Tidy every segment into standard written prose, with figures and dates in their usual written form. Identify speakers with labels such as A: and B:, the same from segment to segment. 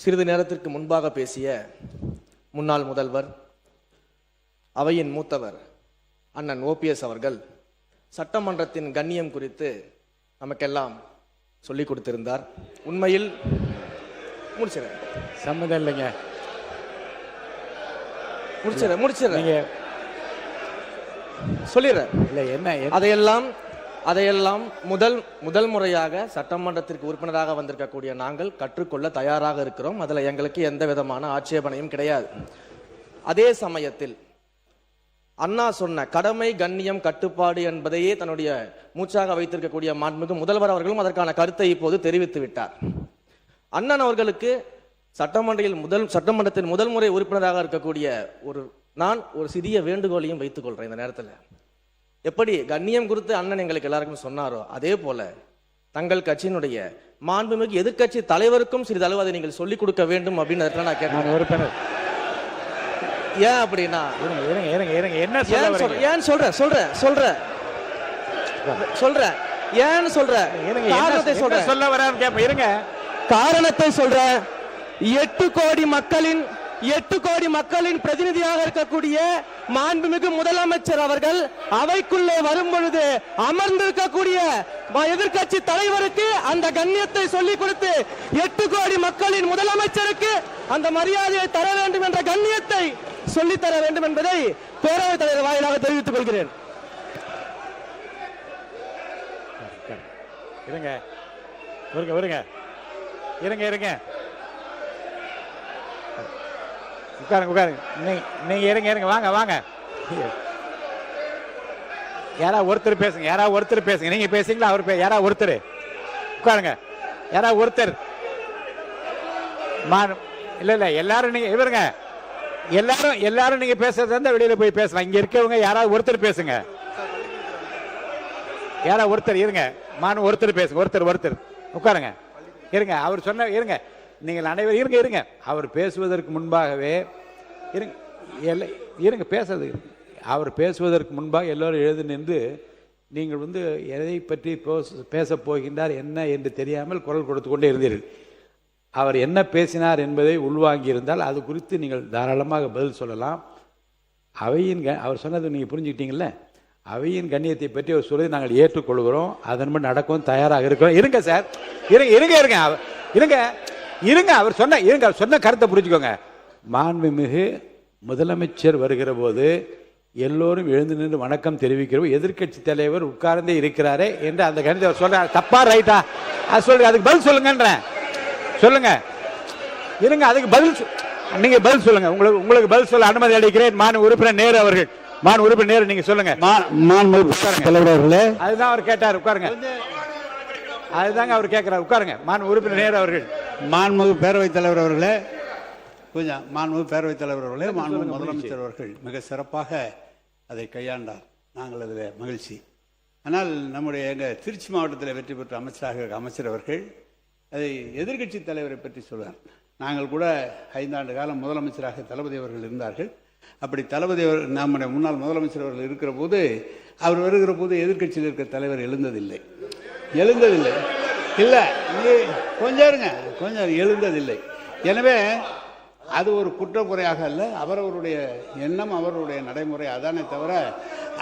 A: சிறிது நேரத்திற்கு முன்பாக பேசிய முன்னாள் முதல்வர், அவையின் மூத்தவர் அண்ணன் ஓபிஎஸ் அவர்கள் சட்டமன்றத்தின் கண்ணியம் குறித்து நமக்கெல்லாம் சொல்லிக் கொடுத்திருந்தார். உண்மையில் முடிச்சிடறேன்,
B: சம்மதம் இல்லைங்க,
A: முடிச்சிடறேன் சொல்லிடுறேன்.
B: இல்லை என்ன
A: அதையெல்லாம் முதல் முறையாக சட்டமன்றத்திற்கு உறுப்பினராக வந்திருக்கக்கூடிய நாங்கள் கற்றுக்கொள்ள தயாராக இருக்கிறோம். அதில் எங்களுக்கு எந்த விதமான ஆட்சேபனையும் கிடையாது. அதே சமயத்தில் அண்ணா சொன்ன கடமை, கண்ணியம், கட்டுப்பாடு என்பதையே தன்னுடைய மூச்சாக வைத்திருக்கக்கூடிய மாண்புமிகு முதல்வர் அவர்களும் அதற்கான கருத்தை இப்போது தெரிவித்து விட்டார். அண்ணன் அவர்களுக்கு சட்டமன்றத்தின் முதல் முறை உறுப்பினராக இருக்கக்கூடிய நான் ஒரு சிறிய வேண்டுகோளையும் வைத்துக் கொள்றேன். இந்த நேரத்தில் எப்படி கண்ணியம் குறித்து அண்ணன் எங்களுக்கு எல்லாருக்கும் சொன்னாரோ, அதே போல தங்கள் கட்சியினுடைய மாண்புமிகு எதிர்கட்சி தலைவருக்கும் சிறிதளவு அதை நீங்கள் சொல்லிக் கொடுக்க வேண்டும் அப்படின்னு நான் கேட்டேன்.
B: உறுப்பினர்
A: ஏன் அப்படின்னா
B: என்ன
A: ஏன் சொல்றேன் ஏன்னு சொல்ல
B: இருங்க,
A: காரணத்தை சொல்றேன். 8 கோடி மக்களின் பிரதிநிதியாக இருக்கக்கூடிய மாண்புமிகு முதலமைச்சர் அவர்கள் அவைக்குள்ளே வரும் பொழுது அமர்ந்திருக்கக்கூடிய எதிர்கட்சி தலைவருக்கு அந்த கண்ணியத்தை சொல்லிக் கொடுத்து 8 கோடி மக்களின் முதலமைச்சருக்கு அந்த மரியாதையை தர வேண்டும் என்ற கண்ணியத்தை சொல்லித்தர வேண்டும் என்பதை பேரவைத் தலைவர் வாயிலாக தெரிவித்துக் கொள்கிறேன்.
B: நீங்க இருங்க, வாங்க. யாராவது ஒருத்தர் பேசுங்க. நீங்க பேசுங்களா? அவர் யாராவது ஒருத்தர் உட்காருங்க. யாராவது ஒருத்தர் இல்ல எல்லாரும் நீங்க இவருங்க, எல்லாரும் நீங்க பேசுறது இருந்தா வெளியில போய் பேசலாம். இங்க இருக்கவங்க யாராவது ஒருத்தர் பேசுங்க. யாராவது ஒருத்தர் இருங்க, ஒருத்தர் பேசுங்க. ஒருத்தர் உட்காருங்க. இருங்க, அவர் சொன்ன இருங்க, நீங்கள் அனைவரும் இருங்க. அவர் பேசுவதற்கு முன்பாகவே இருங்க பேசுறது. அவர் பேசுவதற்கு முன்பாக எல்லோரும் எழுதி நின்று நீங்கள் எதை பற்றி பேசப் போகின்றார் என்ன என்று தெரியாமல் குரல் கொடுத்து கொண்டே இருந்தீர்கள். அவர் என்ன பேசினார் என்பதை உள்வாங்கி இருந்தால் அது குறித்து நீங்கள் தாராளமாக பதில் சொல்லலாம். அவர் சொன்னது நீங்கள் புரிஞ்சுக்கிட்டீங்கல்ல? அவையின் கண்ணியத்தை பற்றி அவர் சொல்லி நாங்கள் ஏற்றுக்கொள்கிறோம். அதன்படி நடக்கவும் தயாராக இருக்கிறோம். இருங்க சார், இருங்க. அவர் சொன்ன கருத்தை புரிஞ்சுக்கோங்க. மாண்புமிகு முதலமைச்சர் வருகிற போது எல்லோரும் எழுந்து நின்று வணக்கம் தெரிவிக்கிறோம். எதிர்கட்சி தலைவர் உட்கார்ந்தே இருக்கிறாரே என்று அந்த கணிதத்தை அவர் சொல்றாரு. தப்பா ரைட்டா? அது சொல்லுங்க, அதுக்கு பதில் சொல்லுங்கன்றேன். சொல்லுங்க, இருங்க, அதுக்கு நீங்க பதில் சொல்லுங்க. உங்களுக்கு பதில் சொல்ல அனுமதி அளிக்கிறேன். மாண்பு உறுப்பினர் நேரு அவர்கள். உறுப்பினர் நேரு, நீங்க சொல்லுங்க. அதுதான் அவர் கேட்டார். உட்காருங்க. அதுதாங்க அவர் கேட்கிறார். உட்காருங்க. உறுப்பினர் நேரு அவர்கள்.
C: மாண்புமிகு பேரவைத் தலைவர் அவர்களே, மாண்புமிகு பேரவைத் தலைவர் அவர்களே, மாண்புமிகு முதலமைச்சர் அவர்கள் மிக சிறப்பாக அதை கையாண்டார். நாங்கள் அதில் மகிழ்ச்சி. ஆனால் எங்கள் திருச்சி மாவட்டத்தில் வெற்றி பெற்ற அமைச்சர் அவர்கள் அதை எதிர்கட்சி தலைவரை பற்றி சொல்வார். நாங்கள் கூட 5 ஆண்டு காலம் முதலமைச்சராக தளபதி அவர்கள் இருந்தார்கள். அப்படி தளபதி நம்முடைய முன்னாள் முதலமைச்சர் அவர்கள் இருக்கிற போது, அவர் வருகிற போது எதிர்கட்சியில் இருக்கிற தலைவர் எழுந்ததில்லை. இல்லை, கொஞ்சம் எழுந்ததில்லை. எனவே அது ஒரு குற்றக்குறையாக அல்ல, அவரவருடைய எண்ணம், அவருடைய நடைமுறை அதானே தவிர,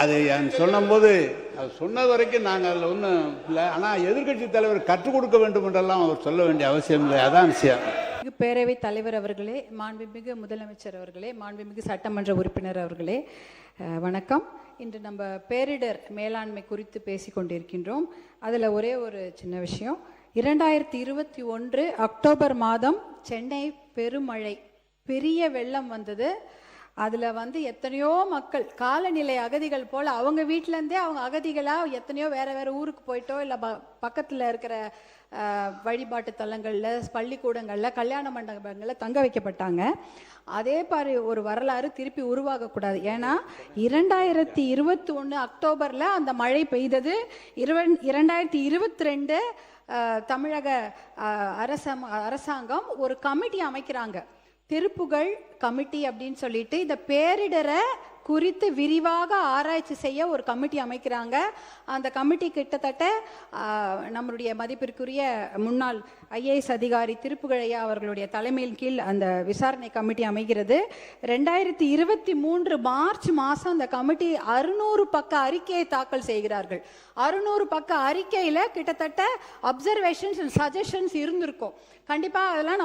C: அதை சொன்னபோது அது சொன்னது வரைக்கும் நாங்கள் அதில் ஒன்றும் இல்லை. ஆனால் எதிர்கட்சி தலைவர் கற்றுக் கொடுக்க வேண்டும் என்றெல்லாம் அவர் சொல்ல வேண்டிய அவசியம் இல்லை. அதான் விஷயம்.
D: பேரவைத் தலைவர் அவர்களே, மாண்புமிகு முதலமைச்சர் அவர்களே, மாண்புமிகு சட்டமன்ற உறுப்பினர் அவர்களே, வணக்கம். இன்று நம்ம பேரிடர் மேலாண்மை குறித்து பேசி கொண்டிருக்கின்றோம். அதில் ஒரே ஒரு சின்ன விஷயம். 2021 அக்டோபர் மாதம் சென்னை பெருமழை, பெரிய வெள்ளம் வந்தது. அதில் எத்தனையோ மக்கள் காலநிலை அகதிகள் போல் அவங்க வீட்டிலேருந்தே அவங்க அகதிகளாக எத்தனையோ வேறு ஊருக்கு போயிட்டோ இல்லை பக்கத்தில் இருக்கிற வழிபாட்டு தலங்களில், பள்ளிக்கூடங்களில், கல்யாண மண்டபங்களில் தங்க வைக்கப்பட்டாங்க. அதே மாதிரி ஒரு வரலாறு திருப்பி உருவாகக்கூடாது. ஏன்னா 2021 அக்டோபரில் அந்த மழை பெய்தது. 2022 தமிழக அரசாங்கம் ஒரு கமிட்டி அமைக்கிறாங்க, திருப்புகழ் கமிட்டி அப்படின்னு சொல்லிட்டு. இந்த பேரிடரை குறித்து விரிவாக ஆராய்ச்சி செய்ய ஒரு கமிட்டி அமைக்கிறாங்க. அந்த கமிட்டி கிட்டத்தட்ட நம்மளுடைய மதிப்பிற்குரிய முன்னாள் ஐஏஎஸ் அதிகாரி திருப்புகழையா அவர்களுடைய தலைமையின் கீழ் அந்த விசாரணை கமிட்டி அமைகிறது. 2023 மார்ச் மாதம் அந்த கமிட்டி 600 பக்க அறிக்கையை தாக்கல் செய்கிறார்கள். 600 பக்க அறிக்கையில் கிட்டத்தட்ட அப்சர்வேஷன்ஸ் அண்ட் சஜஷன்ஸ் இருந்திருக்கும். கண்டிப்பாக அதெல்லாம்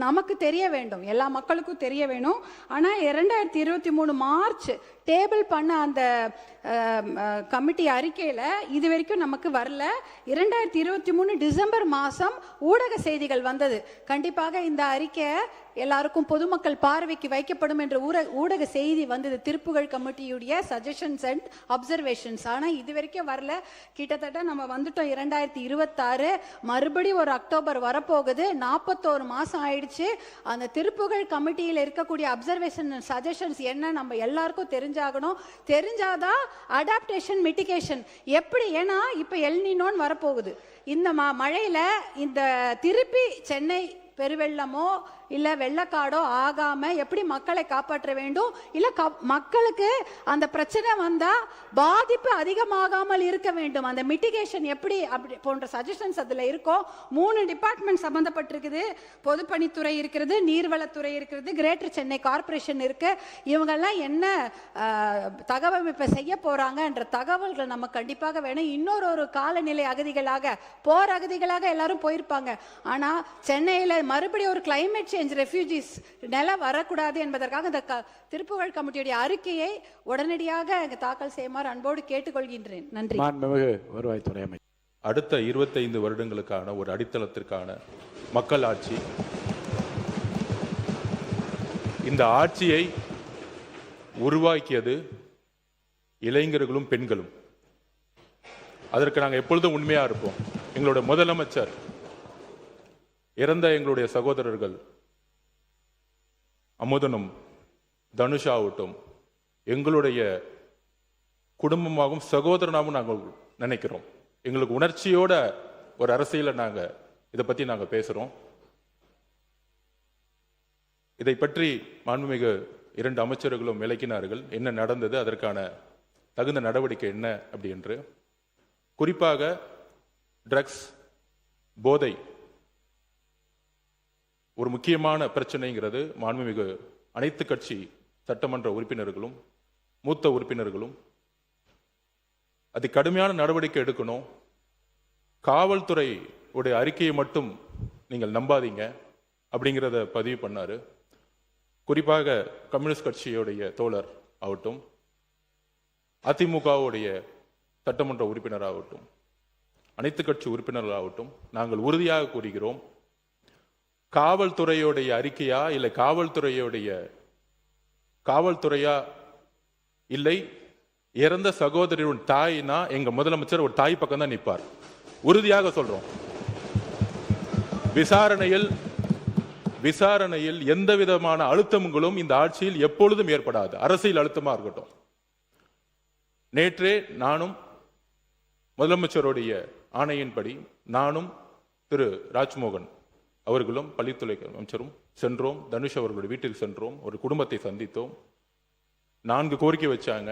D: நமக்கு தெரிய வேண்டும், எல்லா மக்களுக்கும் தெரிய வேணும். ஆனால் 2023 மார்ச் டேபிள் பண்ண அந்த கமிட்டி அறிக்கையில் இது வரைக்கும் நமக்கு வரல. 2023 டிசம்பர் மாதம் ஊடக செய்திகள் வந்தது. கண்டிப்பாக இந்த அறிக்கை எல்லாருக்கும் பொதுமக்கள் பார்வைக்கு வைக்கப்படும் என்ற ஊடக செய்தி வந்தது, திருப்புகழ் கமிட்டியுடைய சஜஷன்ஸ் அண்ட் அப்சர்வேஷன்ஸ். ஆனால் இது வரைக்கும் வரல. கிட்டத்தட்ட நம்ம வந்துட்டோம் 2026, மறுபடியும் ஒரு அக்டோபர் வரப்போகுது. 41 மாதம் ஆயிடுச்சு. அந்த திருப்புகழ் கமிட்டியில் இருக்கக்கூடிய அப்சர்வேஷன் அண்ட் சஜஷன்ஸ் என்ன நம்ம எல்லாருக்கும் தெரிஞ்சாகணும். தெரிஞ்சாதான் அடாப்டேஷன் மிட்டிகேஷன் எப்படி. ஏன்னா இப்போ எல்னினோன்னு வரப்போகுது. இந்த மழையில் இந்த திருப்பி சென்னை பெருவெள்ளமோ இல்லை வெள்ளக்காடோ ஆகாமல் எப்படி மக்களை காப்பாற்ற வேண்டும், இல்லை மக்களுக்கு அந்த பிரச்சனை வந்தால் பாதிப்பு அதிகமாகாமல் இருக்க வேண்டும், அந்த மிட்டிகேஷன் எப்படி அப்படி போன்ற சஜஷன்ஸ் அதில் இருக்கும். 3 டிபார்ட்மெண்ட் சம்மந்தப்பட்டிருக்குது. பொதுப்பணித்துறை இருக்கிறது, நீர்வளத்துறை இருக்கிறது, கிரேட்டர் சென்னை கார்பரேஷன் இருக்கு. இவங்கெல்லாம் என்ன தகவமைப்பை செய்ய போகிறாங்க என்ற தகவல்கள் நம்ம கண்டிப்பாக வேணும். இன்னொரு காலநிலை அகதிகளாக, போர் அகதிகளாக எல்லாரும் போயிருப்பாங்க. ஆனால் சென்னையில் மறுபடியும் ஒரு கிளைமேட் சேஞ்ச் ரெஃப்யூஜிஸ் நில வரக்கூடாது என்பதற்காக இந்த திருப்புகழ் கமிட்டியுடைய அறிக்கையை உடனடியாக தாக்கல் செய்யுமாறு அன்போடு கேட்டுக்கொள்கின்றேன். நன்றி.
B: வருவாய்த்துறை அமைச்சர்.
E: அடுத்த 25 வருடங்களுக்கான ஒரு அடித்தளத்திற்கான மக்கள் ஆட்சி. இந்த ஆட்சியை உருவாக்கியது இளைஞர்களும் பெண்களும். அதற்கு நாங்கள் எப்பொழுதும் உண்மையா இருப்போம். எங்களோட முதலமைச்சர், இறந்த எங்களுடைய சகோதரர்கள் அமுதனும் தனுஷாவட்டும் எங்களுடைய குடும்பமாகவும் சகோதரனாகவும் நாங்கள் நினைக்கிறோம். எங்களுக்கு உணர்ச்சியோட ஒரு அரசியலை நாங்கள் இதை பற்றி நாங்கள் பேசுகிறோம். இதை பற்றி மாண்புமிகு 2 அமைச்சர்களும் விளக்கினார்கள், என்ன நடந்தது, அதற்கான தகுந்த நடவடிக்கை என்ன அப்படி என்று. குறிப்பாக ட்ரக்ஸ், போதை ஒரு முக்கியமான பிரச்சனைங்கிறது மாண்புமிகு அனைத்து கட்சி சட்டமன்ற உறுப்பினர்களும் மூத்த உறுப்பினர்களும் அது கடுமையான நடவடிக்கை எடுக்கணும். காவல்துறை உடைய அறிக்கையை மட்டும் நீங்கள் நம்பாதீங்க அப்படிங்கிறத பதிவு பண்ணாரு. குறிப்பாக கம்யூனிஸ்ட் கட்சியுடைய தோழர் ஆகட்டும், அதிமுகவுடைய சட்டமன்ற உறுப்பினராகட்டும், அனைத்து கட்சி உறுப்பினர்களாகட்டும், நாங்கள் உறுதியாக கூறுகிறோம், காவல்துறையுடைய அறிக்கையா இல்லை காவல்துறையா இல்லை இறந்த சகோதரியின் தாய்னா எங்க முதலமைச்சர் ஒரு தாய் பக்கம் தான் நிற்பார். உறுதியாக சொல்றோம். விசாரணையில் எந்த விதமான அழுத்தங்களும் இந்த ஆட்சியில் எப்பொழுதும் ஏற்படாது. அரசியல் அழுத்தமா இருக்கட்டும். நேற்றே நானும் முதலமைச்சருடைய ஆணையின்படி நானும் திரு ராஜ்மோகன் அவர்களும் பள்ளித்துறை அமைச்சரும் சென்றோம். தனுஷ் அவர்களுடைய வீட்டில் சென்றோம். ஒரு குடும்பத்தை சந்தித்தோம். 4 கோரிக்கை வச்சாங்க.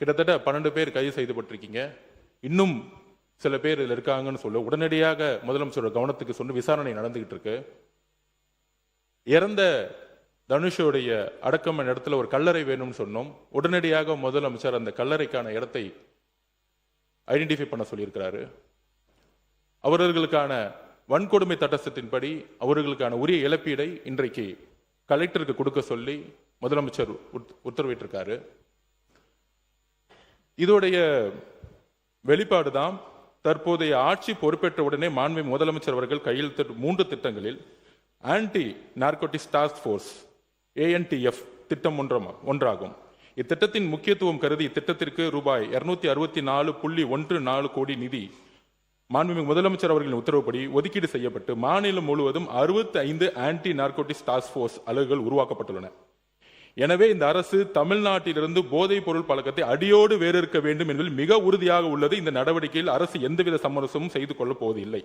E: கிட்டத்தட்ட 12 பேர் கைது செய்யப்பட்டிருக்கீங்க. இன்னும் சில பேர் இதில் இருக்காங்கன்னு சொல்ல உடனடியாக முதலமைச்சரோட கவனத்துக்கு சொன்ன விசாரணை நடந்துகிட்டு இருக்கு. இறந்த தனுஷோடைய அடக்கம் இடத்துல ஒரு கல்லறை வேணும்னு சொன்னோம். உடனடியாக முதலமைச்சர் அந்த கல்லறைக்கான இடத்தை ஐடென்டிஃபை பண்ண சொல்லியிருக்கிறாரு. அவர்களுக்கான வன்கொடுமை சட்டத்தின்படி அவர்களுக்கான உரிய இழப்பீடை இன்றைக்கு கலெக்டருக்கு கொடுக்க சொல்லி முதலமைச்சர் உத்தரவிட்டிருக்காரு. இதோடைய வெளிப்பாடுதான் தற்போதைய ஆட்சி பொறுப்பேற்ற உடனே மாண்புமிகு முதலமைச்சர் அவர்கள் கையெழுத்திட்ட 3 திட்டங்களில் anti narcotics task force ANTF திட்டம் ஒன்றாகும். இத்திட்டத்தின் முக்கியத்துவம் கருதி இத்திட்டத்திற்கு ரூபாய் 264.14 கோடி நிதி மாண்புமிகு முதலமைச்சர் அவர்களின் உத்தரவுப்படி ஒதுக்கீடு செய்யப்பட்டு மாநிலம் முழுவதும் 65 ஆன்டி நார்கோட்டிக்ஸ் டாஸ்க் போர்ஸ் அலகுகள் உருவாக்கப்பட்டுள்ளன. எனவே இந்த அரசு தமிழ்நாட்டிலிருந்து போதைப் பொருள் பழக்கத்தை அடியோடு வேறு இருக்க வேண்டும் என்பதில் மிக உறுதியாக உள்ளது. இந்த நடவடிக்கையில் அரசு எந்தவித சமரசமும் செய்து கொள்ளப் போவதில்லை.